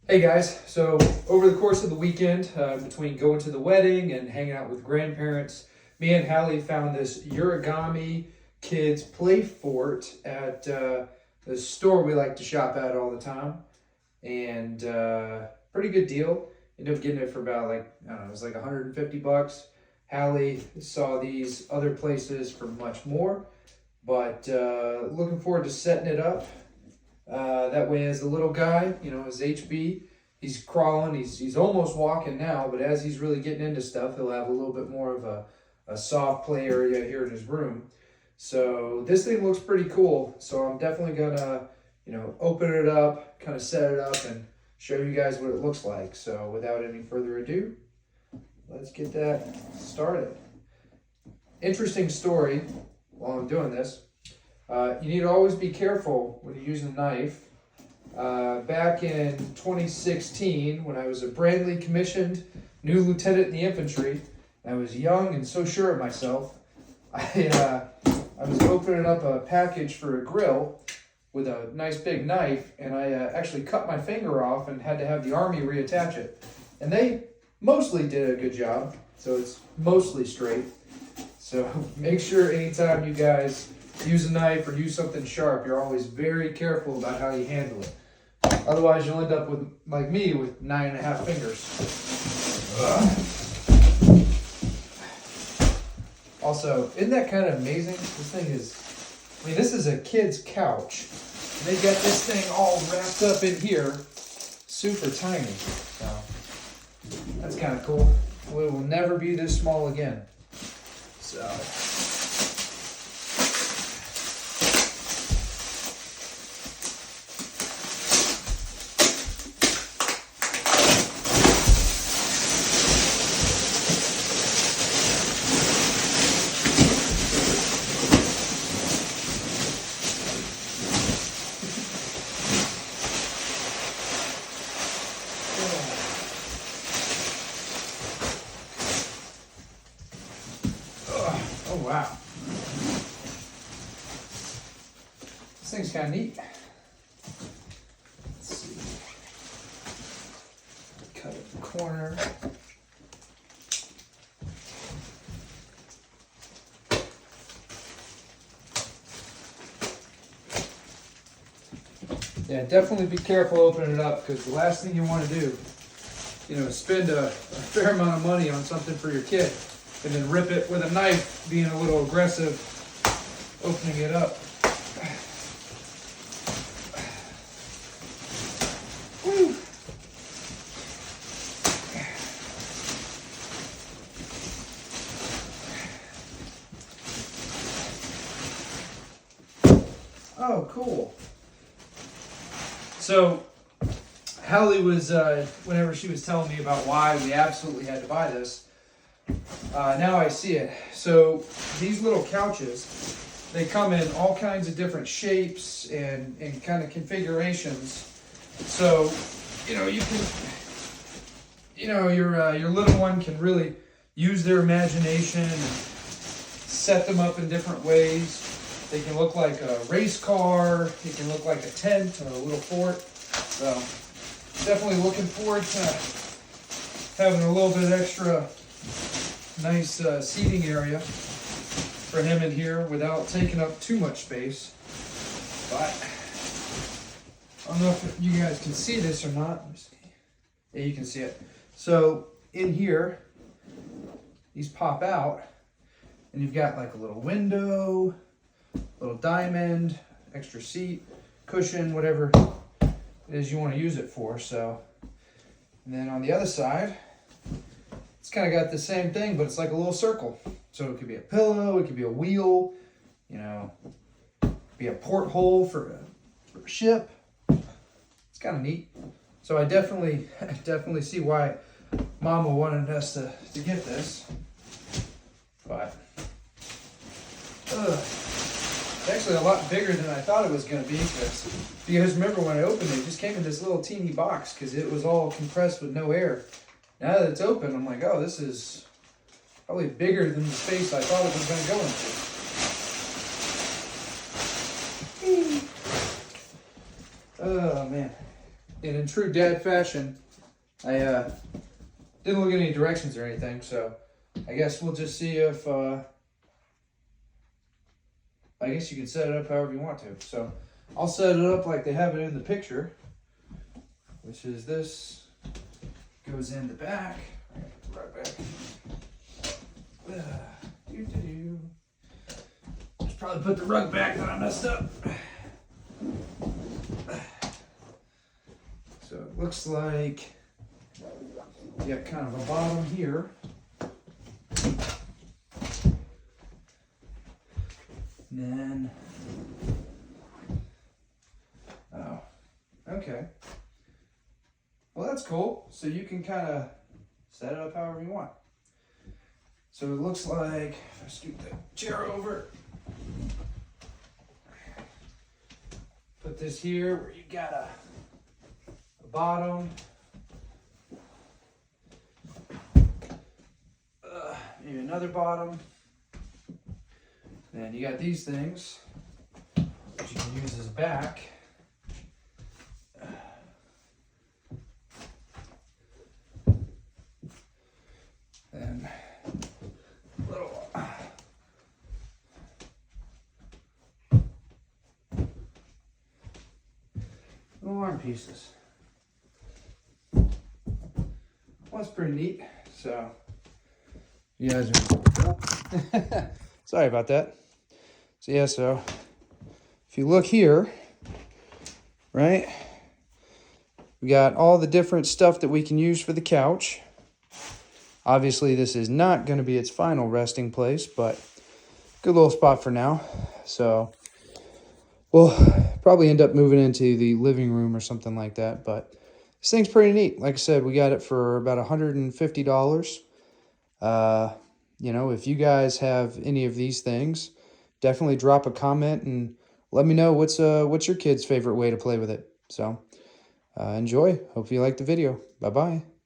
Hey guys, so over the course of the weekend, between going to the wedding and hanging out with grandparents, me and Hallie found this origami kids play fort at the store we like to shop at all the time, and pretty good deal. Ended up getting it for about I don't know, it was like 150 bucks. Hallie saw these other places for much more, but looking forward to setting it up. That way, as a little guy, his HB, he's crawling, he's almost walking now, but as he's really getting into stuff, he'll have a little bit more of a soft play area here in his room. So this thing looks pretty cool. So I'm definitely gonna, open it up, kind of set it up, and show you guys what it looks like. So without any further ado, let's get that started. Interesting story while I'm doing this. You need to always be careful when you're using a knife. Back in 2016, when I was a brandly commissioned new lieutenant in the infantry, and I was young and so sure of myself, I was opening up a package for a grill with a nice big knife, and I actually cut my finger off and had to have the Army reattach it. And they mostly did a good job, so it's mostly straight. So make sure anytime you guys use a knife or use something sharp, you're always very careful about how you handle it. Otherwise, you'll end up with, like me, with 9.5 fingers. Also, isn't that kind of amazing? This thing is, this is a kid's couch. They got this thing all wrapped up in here, super tiny. So, that's kind of cool. It will never be this small again. So, oh wow. This thing's kind of neat. Let's see. Cut it the corner. Yeah, definitely be careful opening it up, because the last thing you want to do, is spend a fair amount of money on something for your kid and then rip it with a knife, being a little aggressive, opening it up. Woo. Oh, cool. So, Hallie was, whenever she was telling me about why we absolutely had to buy this, now I see it. So, these little couches, they come in all kinds of different shapes and kind of configurations. So, you can, your little one can really use their imagination and set them up in different ways. They can look like a race car, they can look like a tent or a little fort. So, definitely looking forward to having a little bit extra nice seating area for him in here without taking up too much space. But, I don't know if you guys can see this or not. Let me see. Yeah, you can see it. So, in here, these pop out, and you've got like a little window, little diamond, extra seat, cushion, whatever it is you want to use it for. So, and then on the other side, it's kind of got the same thing, but it's like a little circle. So it could be a pillow, it could be a wheel, be a porthole for a ship. It's kind of neat. So I definitely see why Mama wanted us to get this. But it's actually a lot bigger than I thought it was going to be, because if you guys remember when I opened it, it just came in this little teeny box because it was all compressed with no air. Now that it's open, I'm like, oh, this is probably bigger than the space I thought it was going to go into. Oh, man. And in true dad fashion, I didn't look at any directions or anything, so I guess we'll just see if, I guess you can set it up however you want to. So I'll set it up like they have it in the picture, which is this goes in the back. I gotta put the rug back. Just probably put the rug back that I messed up. So it looks like you got kind of a bottom here. And then, oh, okay. Well, that's cool. So you can kind of set it up however you want. So it looks like, if I scoot the chair over, put this here where you got a bottom, maybe another bottom. Then you got these things, which you can use as back. Then little arm pieces. Well, that's pretty neat. So you guys are sorry about that. So yeah, so if you look here, right, we got all the different stuff that we can use for the couch. Obviously this is not going to be its final resting place, but good little spot for now. So we'll probably end up moving into the living room or something like that, but this thing's pretty neat. Like I said, we got it for about $150. You know, if you guys have any of these things, definitely drop a comment and let me know what's your kid's favorite way to play with it. So enjoy. Hope you liked the video. Bye-bye.